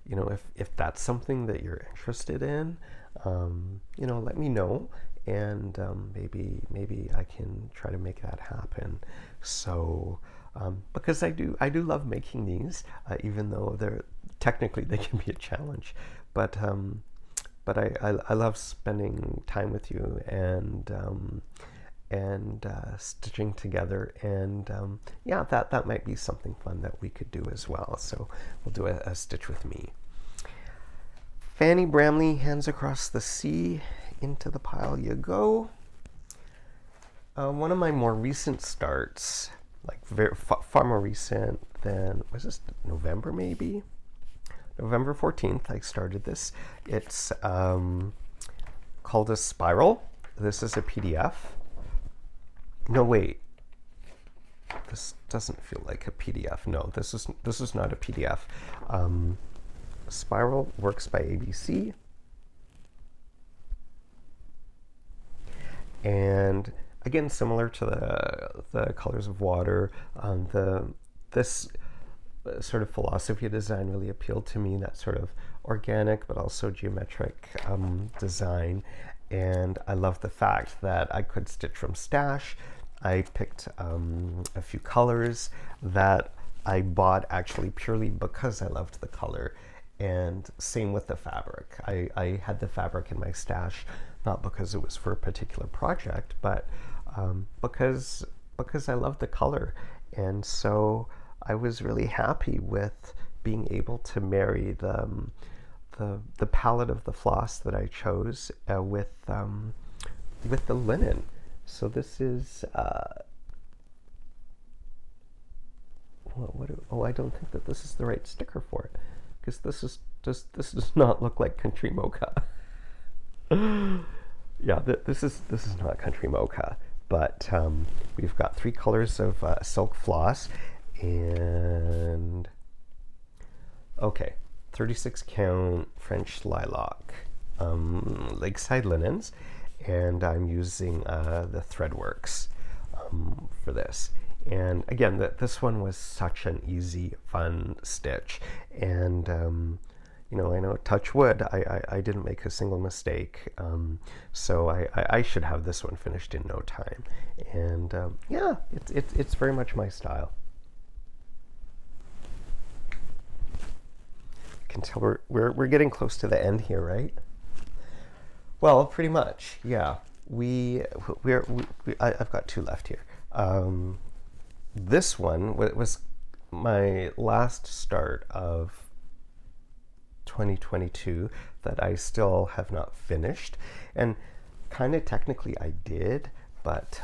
if that's something that you're interested in, let me know, and maybe I can try to make that happen. So because I do love making these, even though technically they can be a challenge, but I love spending time with you and stitching together, and yeah, that might be something fun that we could do as well. So we'll do a Stitch With Me. Fanny Bramley, Hands Across the Sea, into the pile you go. One of my more recent starts, like far more recent than, was this November maybe? November 14th I started this. It's called a Spiral. This is a PDF. No, wait. This doesn't feel like a PDF. No, this is not a PDF. Spiral, works by ABC. And again, similar to the Colors of Water, this sort of philosophy of design really appealed to me, that sort of organic but also geometric design. And I love the fact that I could stitch from stash. I picked a few colors that I bought actually purely because I loved the color. And same with the fabric. I had the fabric in my stash, not because it was for a particular project, but because I love the color. And so I was really happy with being able to marry the palette of the floss that I chose with the linen. So this is oh, I don't think that this is the right sticker for it, because this does not look like country mocha. Yeah, this is not country mocha, but we've got 3 colors of silk floss, and okay, 36 count French lilac, lakeside linens, and I'm using the Threadworks for this. And again, this one was such an easy, fun stitch, and you know, I know, touch wood, I didn't make a single mistake, so I should have this one finished in no time. And yeah, it's very much my style. You can tell we're getting close to the end here, right? Well, pretty much, yeah. I've got 2 left here. This one was my last start of 2022 that I still have not finished, and kind of technically I did, but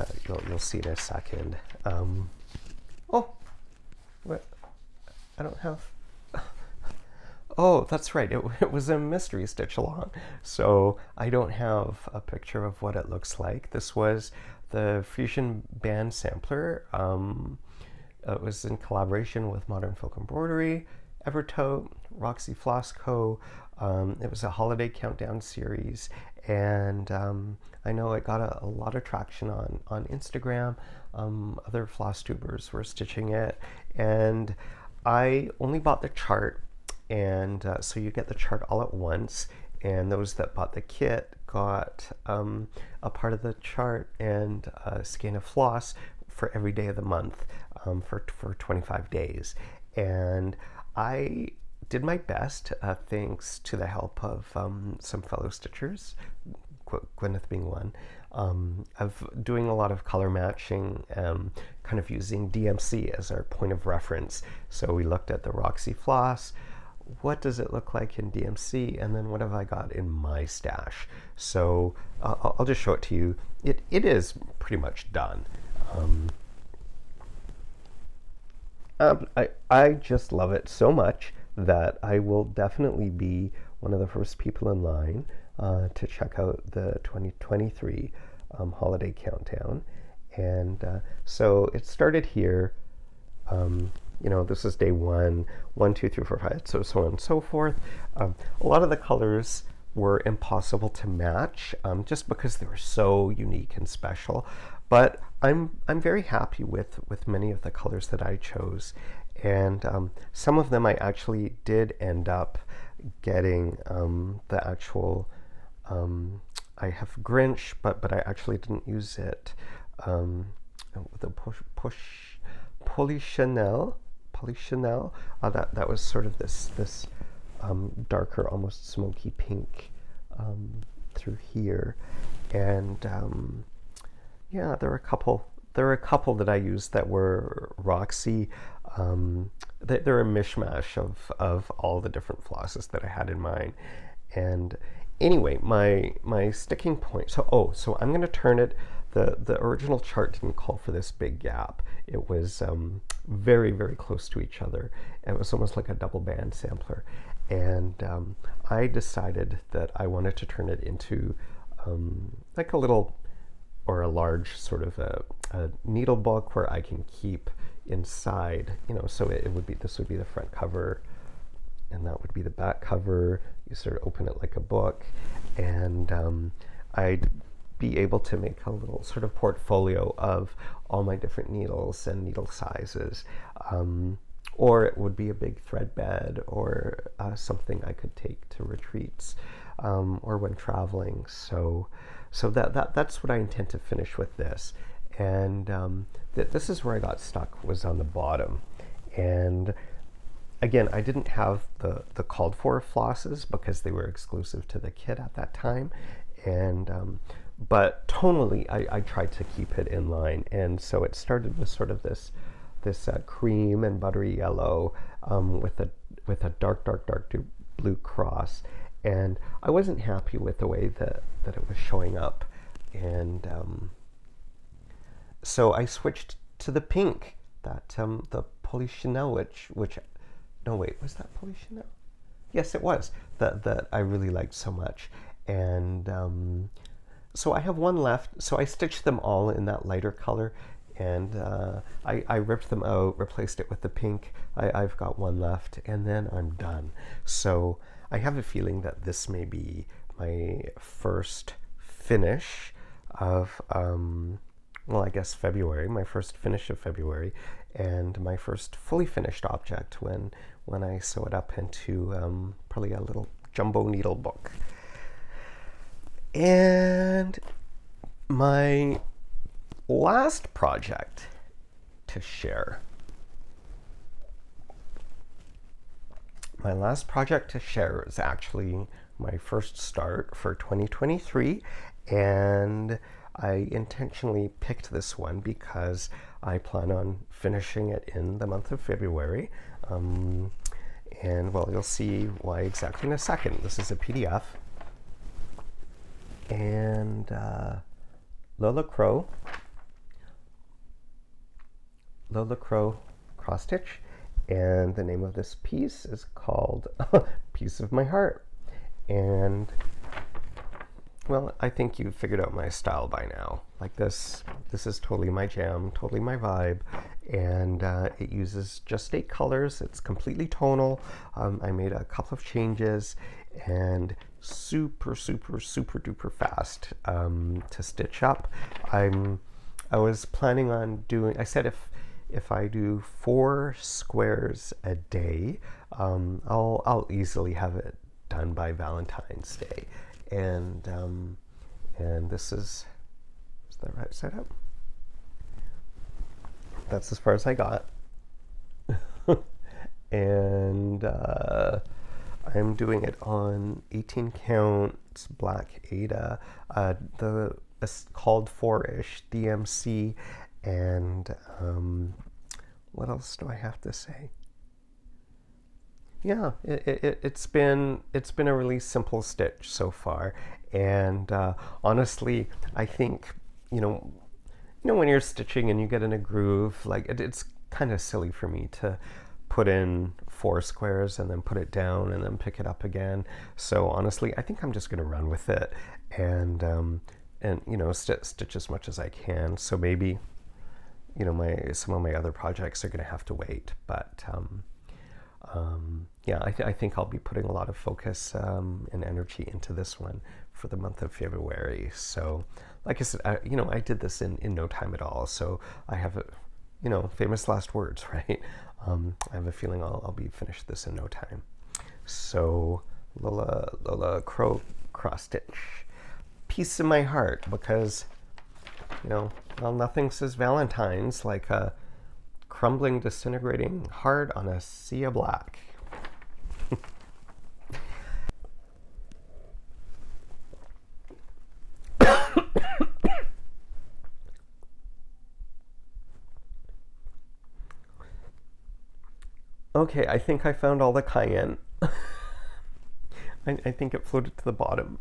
you'll see in a second. Oh, what? I don't have. Oh, that's right. It was a mystery stitch along, so I don't have a picture of what it looks like. This was the Frisian band sampler. It was in collaboration with Modern Folk Embroidery, Evertote, Roxy Floss Co. It was a holiday countdown series, and I know it got a lot of traction on Instagram. Other floss tubers were stitching it, and I only bought the chart, and so you get the chart all at once, and those that bought the kit got a part of the chart and a skein of floss for every day of the month for 25 days. And I did my best, thanks to the help of some fellow stitchers, Gwyneth being one, of doing a lot of color matching, kind of using DMC as our point of reference. So we looked at the Roxy floss. What does it look like in DMC, and then what have I got in my stash? So I'll just show it to you. It is pretty much done. I just love it so much that I will definitely be one of the first people in line to check out the 2023 holiday countdown. And so it started here. You know, this is day 1, 1, 2, 3, 4, 5, so on and so forth. A lot of the colors were impossible to match, just because they were so unique and special. But I'm very happy with many of the colors that I chose, and some of them I actually did end up getting the actual. I have Grinch, but I actually didn't use it. The Polychanel, that was sort of this darker, almost smoky pink through here, and yeah, there were a couple that I used that were Roxy. They're a mishmash of all the different flosses that I had in mind. And anyway, my sticking point. So I'm going to turn it. The original chart didn't call for this big gap. It was very, very close to each other. It was almost like a double band sampler. And I decided that I wanted to turn it into like a little or a large sort of a needle book where I can keep inside, you know, so this would be the front cover, and that would be the back cover. You sort of open it like a book, and I'd be able to make a little sort of portfolio of all my different needles and needle sizes, or it would be a big thread bed, or something I could take to retreats, or when traveling. So that's what I intend to finish with this. And this is where I got stuck, was on the bottom. And again, I didn't have the called for flosses because they were exclusive to the kit at that time. And but tonally, I tried to keep it in line. And so it started with sort of this this cream and buttery yellow with a dark blue cross, and I wasn't happy with the way that it was showing up, and so I switched to the pink, that the Polychinelle, which no wait, was that Polychinelle? Yes, it was, that I really liked so much. And so I have one left. So I stitched them all in that lighter color, and I ripped them out, replaced it with the pink. I've got one left, and then I'm done. So I have a feeling that this may be my first finish of, well, I guess February, my first finish of February, and my first fully finished object when I sew it up into probably a little jumbo needle book. And my last project to share. My last project to share is actually my first start for 2023, and I intentionally picked this one because I plan on finishing it in the month of February. And well, you'll see why exactly in a second. This is a PDF. And Lola Crow cross stitch, and the name of this piece is called Piece of My Heart. And well, I think you've figured out my style by now. Like this is totally my jam, totally my vibe, and it uses just 8 colors. It's completely tonal. I made a couple of changes, and super duper fast to stitch up. I was planning on doing, I said if I do 4 squares a day, I'll easily have it done by Valentine's Day. And this is that right side up? That's as far as I got. And I'm doing it on 18 count black Ada, it's called 4-ish DMC, and what else do I have to say? Yeah, it's been a really simple stitch so far, and honestly, I think you know when you're stitching and you get in a groove, like it's kind of silly for me to put in 4 squares and then put it down and then pick it up again. So honestly, I think I'm just going to run with it and stitch as much as I can. So maybe some of my other projects are going to have to wait, but yeah, I think I'll be putting a lot of focus and energy into this one for the month of February. So like I said, I did this in no time at all. So I have famous last words, right? I have a feeling I'll be finished this in no time. So Lola Crow cross stitch, Piece of My Heart, because well, nothing says Valentine's like a crumbling, disintegrating heart on a sea of black. Okay, I think I found all the cayenne. I think it floated to the bottom.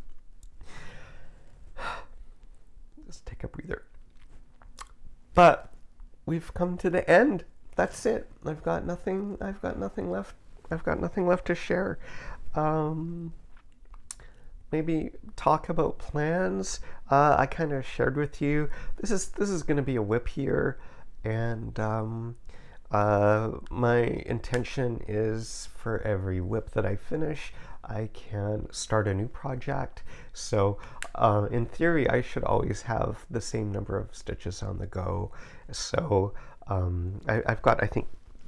Just take a breather. But we've come to the end. That's it. I've got nothing left. I've got nothing left to share. Maybe talk about plans. I kind of shared with you. This is going to be a WIP year, and my intention is for every WIP that I finish, I can start a new project. So in theory, I should always have the same number of stitches on the go. So I've got, I think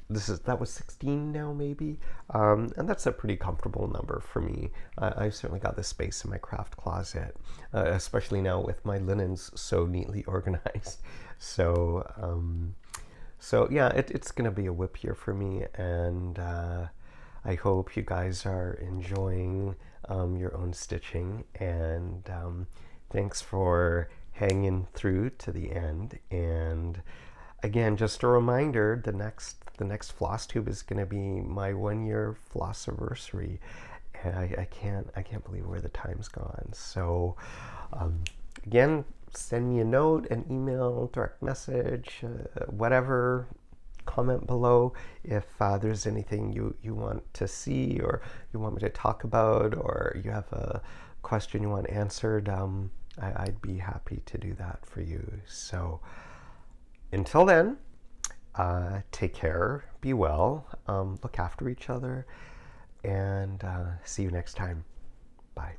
that was 16 now maybe, and that's a pretty comfortable number for me. I've certainly got the space in my craft closet, especially now with my linens so neatly organized. So yeah, it's going to be a WIP year for me, and I hope you guys are enjoying your own stitching, and thanks for hanging through to the end. And again, just a reminder, the next Flosstube is going to be my 1-year Flossiversary. And I can't believe where the time's gone. So again, send me a note, an email, direct message, whatever. Comment below if there's anything you want to see, or you want me to talk about, or you have a question you want answered. I'd be happy to do that for you. So until then, take care, be well, look after each other, and see you next time. Bye.